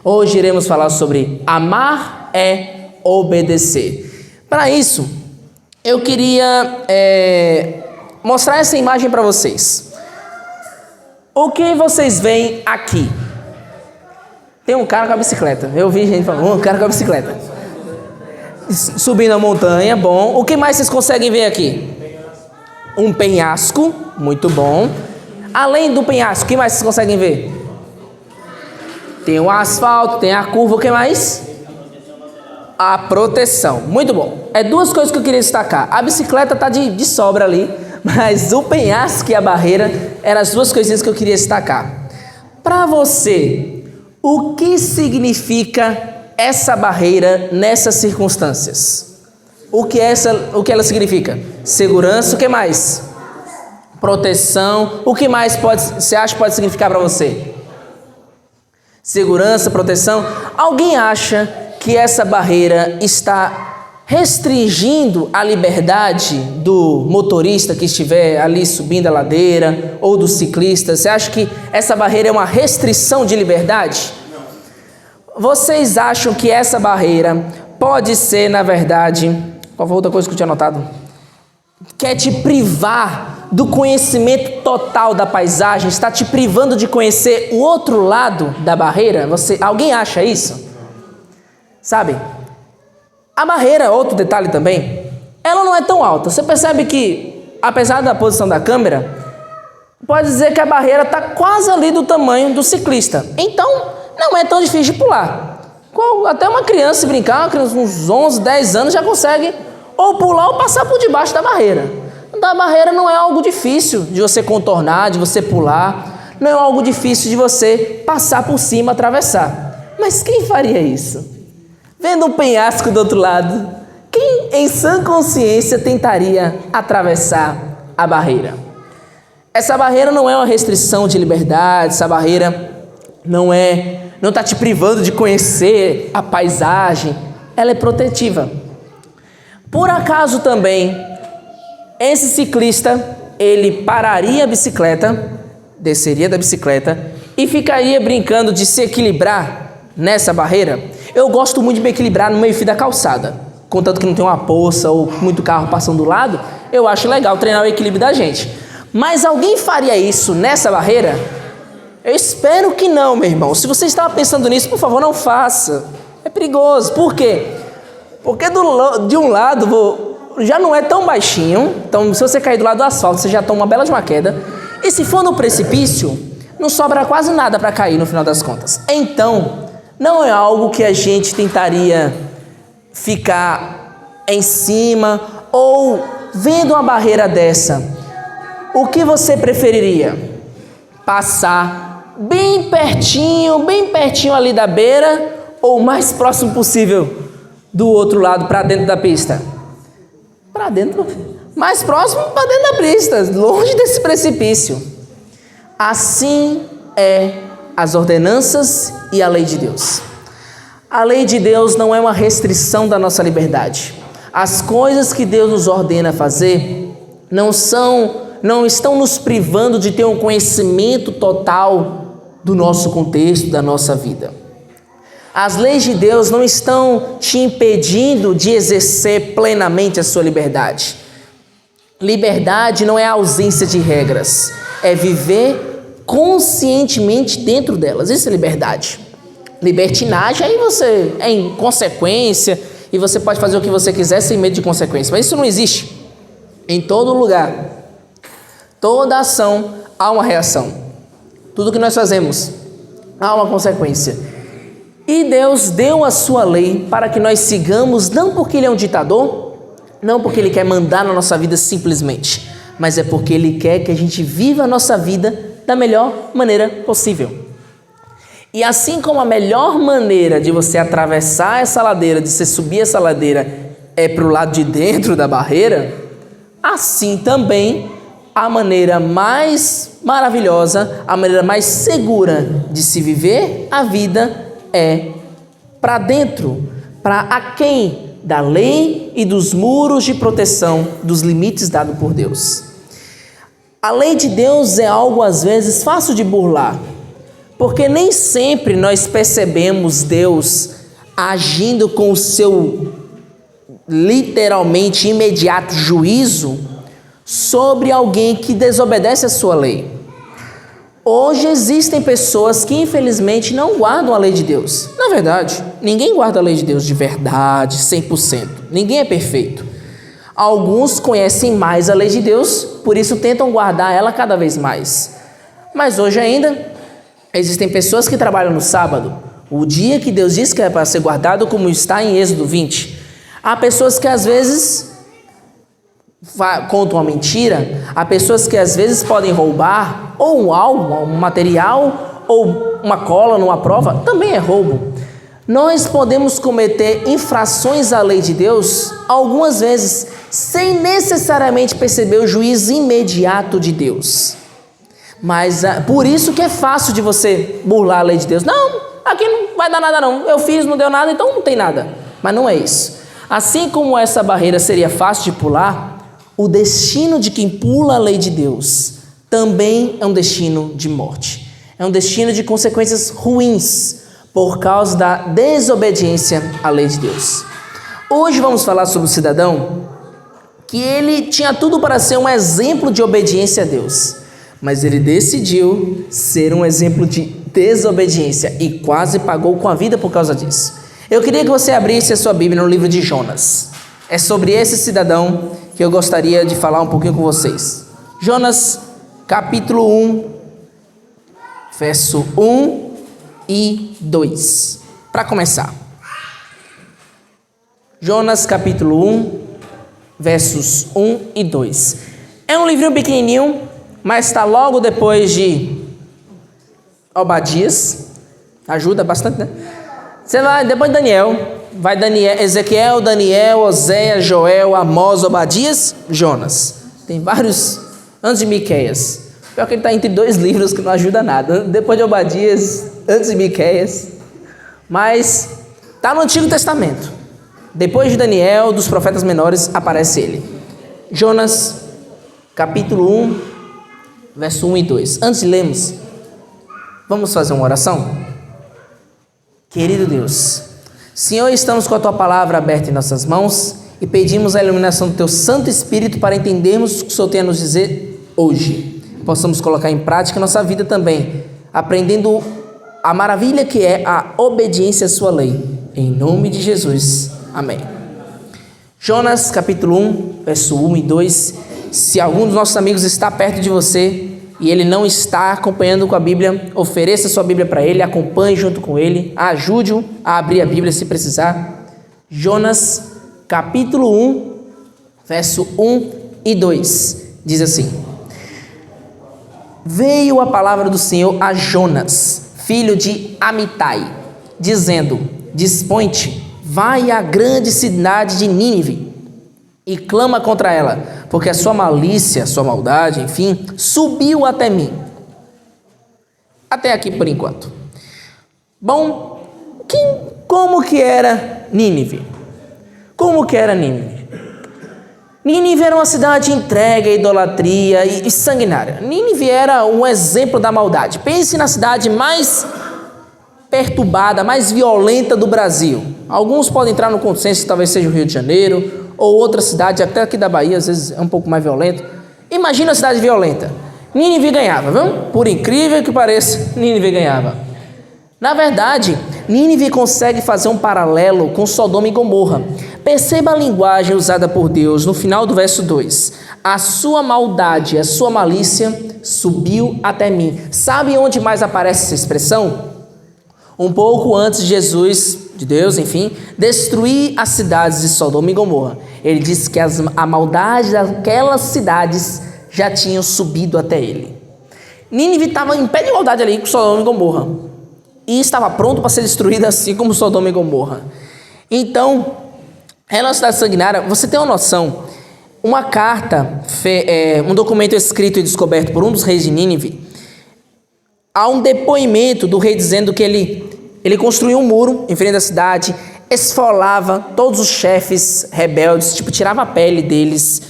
Hoje iremos falar sobre amar é obedecer. Para isso, eu queria mostrar essa imagem para vocês. O que vocês veem aqui? Tem um cara com a bicicleta. Eu vi gente falando, um cara com a bicicleta. Subindo a montanha, bom. O que mais vocês conseguem ver aqui? Um penhasco, muito bom. Além do penhasco, o que mais vocês conseguem ver? Tem o asfalto, tem a curva, o que mais? A proteção, muito bom. É duas coisas que eu queria destacar. A bicicleta tá de sobra ali, mas o penhasco e a barreira eram as duas coisinhas que eu queria destacar. Para você, o que significa essa barreira nessas circunstâncias? O que ela significa? Segurança, o que mais? Proteção, o que mais você acha que pode significar para você? Segurança, proteção. Alguém acha que essa barreira está restringindo a liberdade do motorista que estiver ali subindo a ladeira ou do ciclista? Você acha que essa barreira é uma restrição de liberdade? Vocês acham que essa barreira pode ser, na verdade, qual foi a outra coisa que eu tinha anotado? Quer te privar do conhecimento total da paisagem, está te privando de conhecer o outro lado da barreira? Alguém acha isso? Sabe? A barreira, outro detalhe também, ela não é tão alta. Você percebe que, apesar da posição da câmera, pode dizer que a barreira está quase ali do tamanho do ciclista. Então, não é tão difícil de pular. Até uma criança, se brincar, uns 11, 10 anos, já consegue ou pular ou passar por debaixo da barreira. A barreira não é algo difícil de você contornar, de você pular, não é algo difícil de você passar por cima, atravessar. Mas quem faria isso? Vendo um penhasco do outro lado, quem em sã consciência tentaria atravessar a barreira? Essa barreira não é uma restrição de liberdade, essa barreira não está te privando de conhecer a paisagem, ela é protetiva. Por acaso também, esse ciclista, ele pararia a bicicleta, desceria da bicicleta e ficaria brincando de se equilibrar nessa barreira? Eu gosto muito de me equilibrar no meio-fio da calçada, contanto que não tem uma poça ou muito carro passando do lado, eu acho legal treinar o equilíbrio da gente. Mas alguém faria isso nessa barreira? Eu espero que não, meu irmão. Se você estava pensando nisso, por favor, não faça. É perigoso. Por quê? Porque de um lado já não é tão baixinho, então se você cair do lado do asfalto, você já toma uma bela de uma queda. E se for no precipício, não sobra quase nada para cair no final das contas. Então, não é algo que a gente tentaria ficar em cima ou vendo uma barreira dessa. O que você preferiria? Passar bem pertinho ali da beira ou o mais próximo possível do outro lado para dentro da pista? Para dentro, mais próximo para dentro da pista, longe desse precipício. Assim é as ordenanças e a lei de Deus. A lei de Deus não é uma restrição da nossa liberdade. As coisas que Deus nos ordena fazer não estão nos privando de ter um conhecimento total do nosso contexto, da nossa vida. As leis de Deus não estão te impedindo de exercer plenamente a sua liberdade. Liberdade não é a ausência de regras, é viver conscientemente dentro delas. Isso é liberdade. Libertinagem, aí você é em consequência e você pode fazer o que você quiser sem medo de consequência. Mas isso não existe. Em todo lugar, toda ação há uma reação. Tudo que nós fazemos há uma consequência. E Deus deu a sua lei para que nós sigamos, não porque Ele é um ditador, não porque Ele quer mandar na nossa vida simplesmente, mas é porque Ele quer que a gente viva a nossa vida da melhor maneira possível. E assim como a melhor maneira de você atravessar essa ladeira, de você subir essa ladeira, é para o lado de dentro da barreira, assim também a maneira mais maravilhosa, a maneira mais segura de se viver a vida é para dentro, para aquém da lei e dos muros de proteção, dos limites dados por Deus. A lei de Deus é algo às vezes fácil de burlar, Porque nem sempre nós percebemos Deus agindo com o seu literalmente imediato juízo sobre alguém que desobedece a sua lei. Hoje existem pessoas que infelizmente não guardam a lei de Deus. Na verdade, ninguém guarda a lei de Deus de verdade, 100%. Ninguém é perfeito. Alguns conhecem mais a lei de Deus, por isso tentam guardar ela cada vez mais. Mas hoje ainda, existem pessoas que trabalham no sábado, o dia que Deus diz que é para ser guardado, como está em Êxodo 20. Há pessoas que às vezes contam uma mentira, há pessoas que às vezes podem roubar, ou algo, um material, ou uma cola numa prova, também é roubo. Nós podemos cometer infrações à lei de Deus algumas vezes, sem necessariamente perceber o juízo imediato de Deus. Mas por isso que é fácil de você burlar a lei de Deus. Não, aqui não vai dar nada não, eu fiz, não deu nada, então não tem nada. Mas não é isso. Assim como essa barreira seria fácil de pular, o destino de quem pula a lei de Deus também é um destino de morte. É um destino de consequências ruins por causa da desobediência à lei de Deus. Hoje vamos falar sobre o cidadão que ele tinha tudo para ser um exemplo de obediência a Deus, mas ele decidiu ser um exemplo de desobediência e quase pagou com a vida por causa disso. Eu queria que você abrisse a sua Bíblia no livro de Jonas. É sobre esse cidadão que eu gostaria de falar um pouquinho com vocês. Jonas, capítulo 1, verso 1 e 2. Para começar. Jonas, capítulo 1, versos 1 e 2. É um livrinho pequenininho, mas está logo depois de Obadias. Ajuda bastante, né? Você vai, depois de Daniel, vai Ezequiel, Daniel, Oséias, Joel, Amós, Obadias, Jonas. Tem vários, antes de Miqueias. Pior que ele está entre dois livros que não ajuda nada. Depois de Obadias, antes de Miqueias. Mas está no Antigo Testamento. Depois de Daniel, dos profetas menores, aparece ele. Jonas, capítulo 1, verso 1 e 2. Antes de lermos, vamos fazer uma oração? Querido Deus, Senhor, estamos com a Tua palavra aberta em nossas mãos e pedimos a iluminação do Teu Santo Espírito para entendermos o que o Senhor tem a nos dizer hoje. Possamos colocar em prática a nossa vida também, aprendendo a maravilha que é a obediência à Sua lei. Em nome de Jesus. Amém. Jonas, capítulo 1, verso 1 e 2. Se algum dos nossos amigos está perto de você e ele não está acompanhando com a Bíblia, ofereça a sua Bíblia para ele, acompanhe junto com ele, ajude-o a abrir a Bíblia se precisar. Jonas, capítulo 1, verso 1 e 2, diz assim: Veio a palavra do Senhor a Jonas, filho de Amitai, dizendo: Dispõe-te, vai à grande cidade de Nínive e clama contra ela, porque a sua malícia, a sua maldade, enfim, subiu até mim. Até aqui por enquanto. Bom, como que era Nínive? Como que era Nínive? Nínive era uma cidade entregue à idolatria e sanguinária. Nínive era um exemplo da maldade. Pense na cidade mais perturbada, mais violenta do Brasil. Alguns podem entrar no consenso que talvez seja o Rio de Janeiro, ou outra cidade, até aqui da Bahia, às vezes é um pouco mais violento. Imagina a cidade violenta. Nínive ganhava, viu? Por incrível que pareça, Nínive ganhava. Na verdade, Nínive consegue fazer um paralelo com Sodoma e Gomorra. Perceba a linguagem usada por Deus no final do verso 2. A sua maldade, a sua malícia subiu até mim. Sabe onde mais aparece essa expressão? Um pouco antes de Jesus, de Deus, enfim, destruir as cidades de Sodoma e Gomorra. Ele disse que a maldade daquelas cidades já tinham subido até ele. Nínive estava em pé de igualdade ali com Sodoma e Gomorra. E estava pronto para ser destruída assim como Sodoma e Gomorra. Então, ela é uma cidade sanguinária. Você tem uma noção? Uma carta, um documento escrito e descoberto por um dos reis de Nínive, há um depoimento do rei dizendo que ele construiu um muro em frente da cidade, esfolava todos os chefes rebeldes, tirava a pele deles,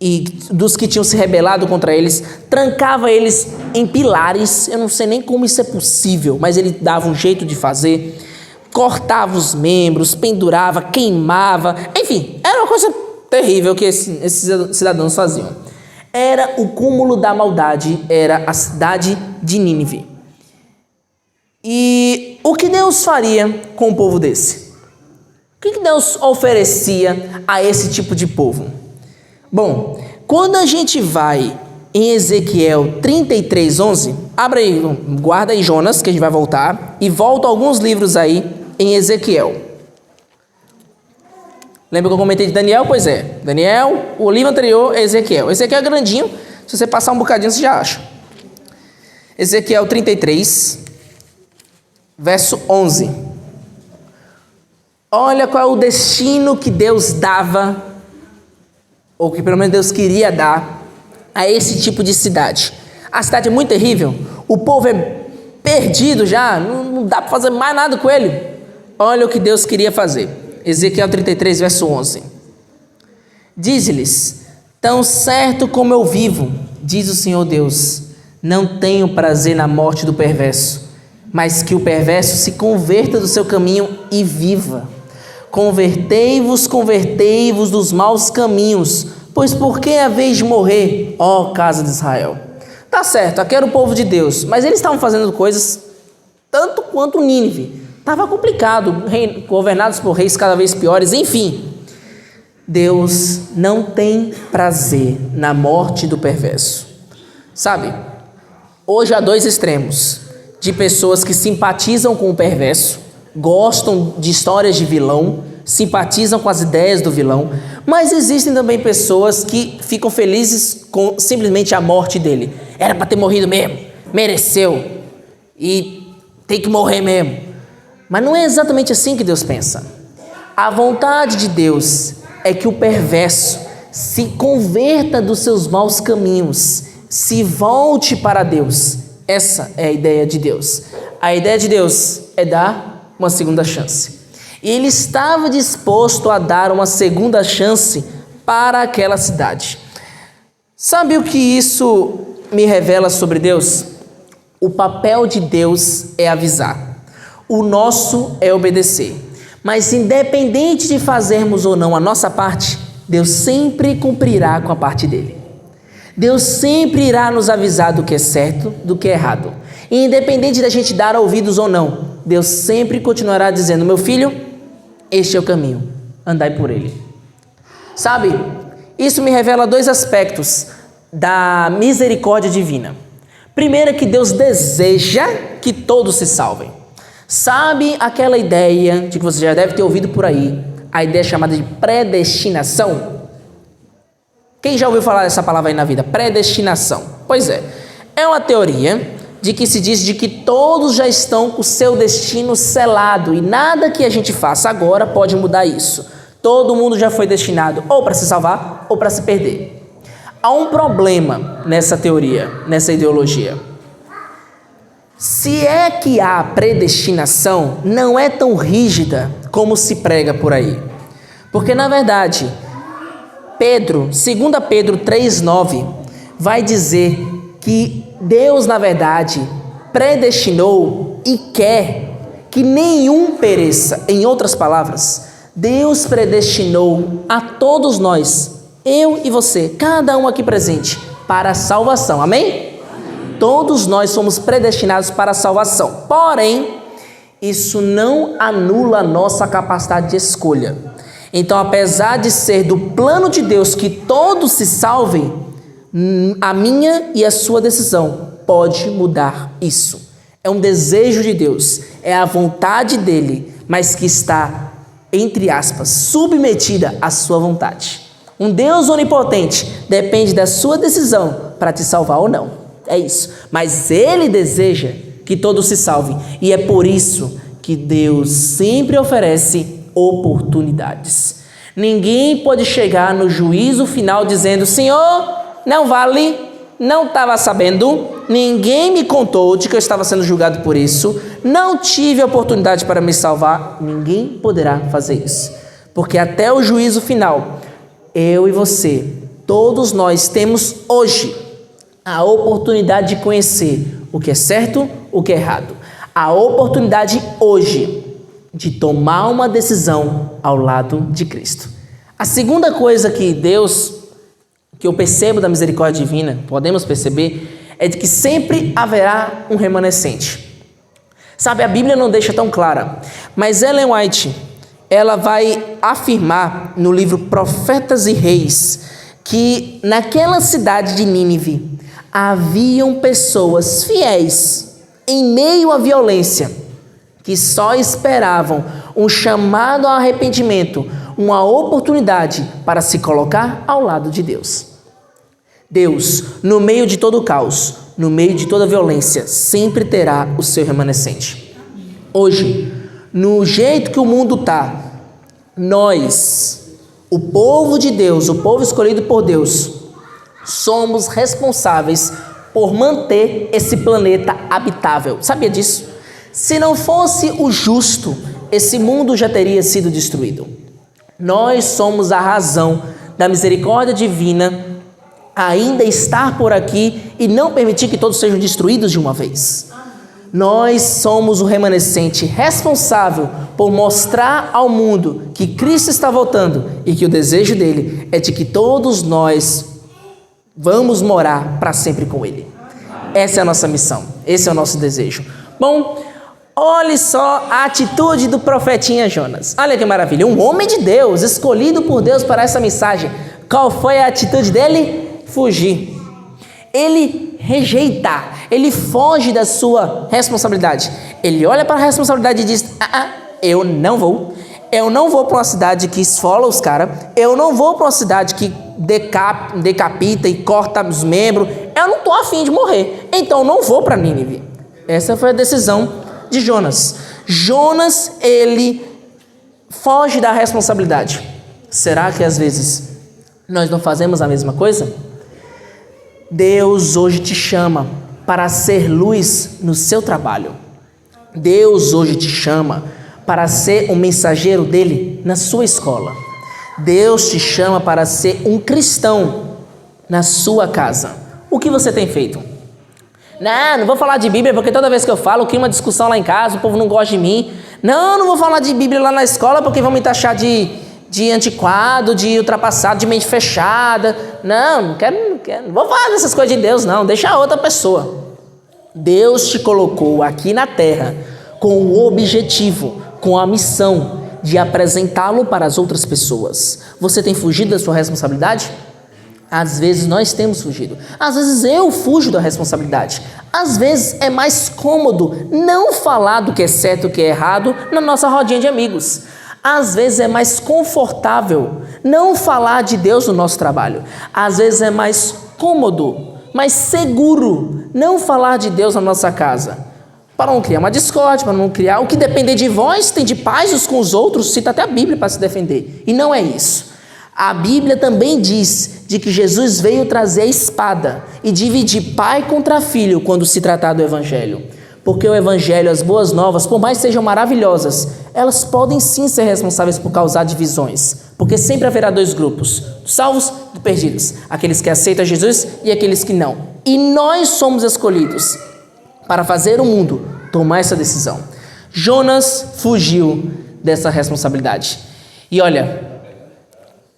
e dos que tinham se rebelado contra eles, trancava eles em pilares. Eu não sei nem como isso é possível, mas ele dava um jeito de fazer. Cortava os membros, pendurava, queimava, enfim, era uma coisa terrível que esses cidadãos faziam. Era o cúmulo da maldade, era a cidade de Nínive. E o que Deus faria com um povo desse? O que Deus oferecia a esse tipo de povo? Bom, quando a gente vai em Ezequiel 33:11, abre aí, guarda aí Jonas, que a gente vai voltar, e volta alguns livros aí em Ezequiel. Lembra que eu comentei de Daniel? Pois é, Daniel, o livro anterior é Ezequiel. Ezequiel é grandinho, se você passar um bocadinho você já acha. Ezequiel 33, verso 11. Olha qual é o destino que Deus dava, ou que pelo menos Deus queria dar, a esse tipo de cidade. A cidade é muito terrível, o povo é perdido já, não dá para fazer mais nada com ele. Olha o que Deus queria fazer. Ezequiel 33, verso 11. Diz-lhes: tão certo como eu vivo, diz o Senhor Deus, não tenho prazer na morte do perverso, mas que o perverso se converta do seu caminho e viva. Convertei-vos dos maus caminhos, pois por que haveis de morrer, ó casa de Israel? Tá certo, aqui era o povo de Deus, mas eles estavam fazendo coisas tanto quanto Nínive. Estava complicado, governados por reis cada vez piores, enfim. Deus não tem prazer na morte do perverso. Sabe, hoje há dois extremos, de pessoas que simpatizam com o perverso, gostam de histórias de vilão, simpatizam com as ideias do vilão, mas existem também pessoas que ficam felizes com simplesmente a morte dele. Era para ter morrido mesmo, mereceu, e tem que morrer mesmo. Mas não é exatamente assim que Deus pensa. A vontade de Deus é que o perverso se converta dos seus maus caminhos, se volte para Deus. Essa é a ideia de Deus. A ideia de Deus é dar uma segunda chance. E ele estava disposto a dar uma segunda chance para aquela cidade. Sabe o que isso me revela sobre Deus? O papel de Deus é avisar. O nosso é obedecer. Mas independente de fazermos ou não a nossa parte, Deus sempre cumprirá com a parte dele. Deus sempre irá nos avisar do que é certo, do que é errado. E independente da gente dar ouvidos ou não, Deus sempre continuará dizendo: meu filho, este é o caminho, andai por ele. Sabe, isso me revela dois aspectos da misericórdia divina. Primeiro é que Deus deseja que todos se salvem. Sabe aquela ideia de que você já deve ter ouvido por aí, a ideia chamada de predestinação? Quem já ouviu falar dessa palavra aí na vida? Predestinação. Pois é uma teoria de que se diz de que todos já estão com o seu destino selado e nada que a gente faça agora pode mudar isso. Todo mundo já foi destinado ou para se salvar ou para se perder. Há um problema nessa teoria, nessa ideologia. Se é que a predestinação não é tão rígida como se prega por aí. Porque, na verdade, Pedro, 2 Pedro 3,9, vai dizer que Deus, na verdade, predestinou e quer que nenhum pereça. Em outras palavras, Deus predestinou a todos nós, eu e você, cada um aqui presente, para a salvação. Amém? Todos nós somos predestinados para a salvação. Porém, isso não anula a nossa capacidade de escolha. Então, apesar de ser do plano de Deus que todos se salvem, a minha e a sua decisão pode mudar isso. É um desejo de Deus, é a vontade dele, mas que está, entre aspas, submetida à sua vontade. Um Deus onipotente depende da sua decisão para te salvar ou não. É isso. Mas ele deseja que todos se salvem. E é por isso que Deus sempre oferece oportunidades. Ninguém pode chegar no juízo final dizendo: Senhor, não vale, não estava sabendo, ninguém me contou de que eu estava sendo julgado por isso, não tive a oportunidade para me salvar. Ninguém poderá fazer isso. Porque até o juízo final, eu e você todos nós temos hoje a oportunidade de conhecer o que é certo, o que é errado. A oportunidade hoje de tomar uma decisão ao lado de Cristo. A segunda coisa que eu percebo da misericórdia divina, podemos perceber, é de que sempre haverá um remanescente. Sabe, a Bíblia não deixa tão clara, mas Ellen White, ela vai afirmar no livro Profetas e Reis, que naquela cidade de Nínive haviam pessoas fiéis em meio à violência, que só esperavam um chamado ao arrependimento, uma oportunidade para se colocar ao lado de Deus. Deus, no meio de todo o caos, no meio de toda a violência, sempre terá o seu remanescente. Hoje, no jeito que o mundo está, nós, o povo de Deus, o povo escolhido por Deus, somos responsáveis por manter esse planeta habitável. Sabia disso? Se não fosse o justo, esse mundo já teria sido destruído. Nós somos a razão da misericórdia divina ainda estar por aqui e não permitir que todos sejam destruídos de uma vez. Nós somos o remanescente responsável por mostrar ao mundo que Cristo está voltando e que o desejo dele é de que todos nós vamos morar para sempre com ele. Essa é a nossa missão, esse é o nosso desejo. Bom, olhe só a atitude do profetinha Jonas. Olha que maravilha, um homem de Deus, escolhido por Deus para essa mensagem. Qual foi a atitude dele? Fugir. Ele rejeita, ele foge da sua responsabilidade. Ele olha para a responsabilidade e diz: eu não vou para uma cidade que esfola os caras, eu não vou para uma cidade que decapita e corta os membros, eu não estou afim de morrer, então não vou para Nínive. Essa foi a decisão de Jonas. Jonas, ele foge da responsabilidade. Será que às vezes nós não fazemos a mesma coisa? Deus hoje te chama para ser luz no seu trabalho. Deus hoje te chama para ser um mensageiro dele na sua escola. Deus te chama para ser um cristão na sua casa. O que você tem feito? Não vou falar de Bíblia porque toda vez que eu falo, cria uma discussão lá em casa, o povo não gosta de mim. Não vou falar de Bíblia lá na escola porque vão me taxar de antiquado, de ultrapassado, de mente fechada. Não vou falar dessas coisas de Deus, não. Deixa a outra pessoa. Deus te colocou aqui na terra com o objetivo, com a missão de apresentá-lo para as outras pessoas. Você tem fugido da sua responsabilidade? Às vezes nós temos fugido. Às vezes eu fujo da responsabilidade. Às vezes é mais cômodo não falar do que é certo e o que é errado na nossa rodinha de amigos. Às vezes é mais confortável não falar de Deus no nosso trabalho. Às vezes é mais cômodo, mais seguro não falar de Deus na nossa casa. Para não criar uma discórdia, para não criar... O que depender de vós, tem de paz uns com os outros, cita até a Bíblia para se defender. E não é isso. A Bíblia também diz de que Jesus veio trazer a espada e dividir pai contra filho quando se tratar do Evangelho. Porque o Evangelho, as boas novas, por mais que sejam maravilhosas, elas podem sim ser responsáveis por causar divisões. Porque sempre haverá dois grupos, dos salvos e perdidos. Aqueles que aceitam Jesus e aqueles que não. E nós somos escolhidos para fazer o mundo tomar essa decisão. Jonas fugiu dessa responsabilidade. E olha,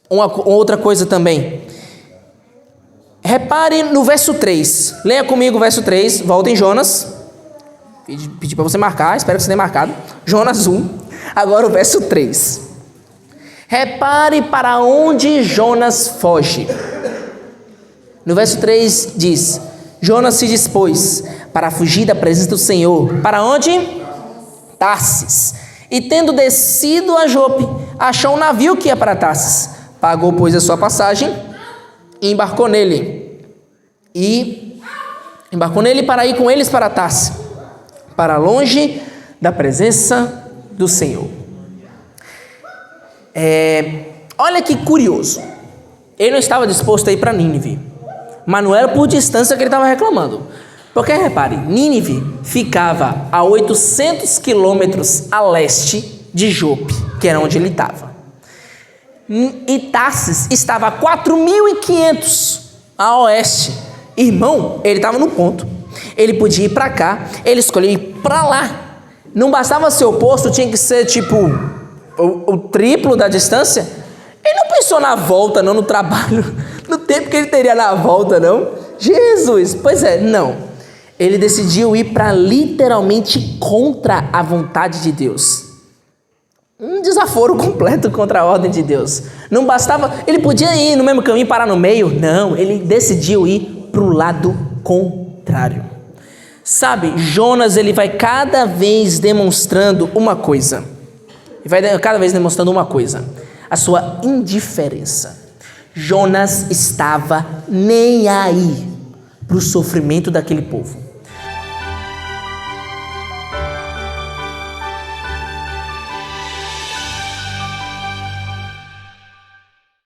uma outra coisa também. Repare no verso 3. Leia comigo o verso 3. Volta em Jonas. Pedi para você marcar, espero que você tenha marcado. Jonas 1. Agora o verso 3. Repare para onde Jonas foge. No verso 3 diz: Jonas se dispôs para fugir da presença do Senhor. Para onde? Tarsis. E tendo descido a Jope, achou um navio que ia para Tarsis. Pagou, pois, a sua passagem e embarcou nele. Para ir com eles para Tarsis, para longe da presença do Senhor. Olha que curioso. Ele não estava disposto a ir para Nínive, mas não era por distância que ele estava reclamando. Porque, repare, Nínive ficava a 800 quilômetros a leste de Jope, que era onde ele estava. E Tarsis estava a 4.500 a oeste. Irmão, ele estava no ponto. Ele podia ir para cá, ele escolheu ir para lá. Não bastava ser oposto, tinha que ser tipo o triplo da distância. Ele não pensou na volta, não, no trabalho, no tempo que ele teria na volta, não. Jesus, pois é, não. Ele decidiu ir para literalmente contra a vontade de Deus. Um desaforo completo contra a ordem de Deus. Não bastava, ele podia ir no mesmo caminho e parar no meio. Não, ele decidiu ir para o lado contrário. Sabe, Jonas, ele vai cada vez demonstrando uma coisa. A sua indiferença. Jonas estava nem aí para o sofrimento daquele povo.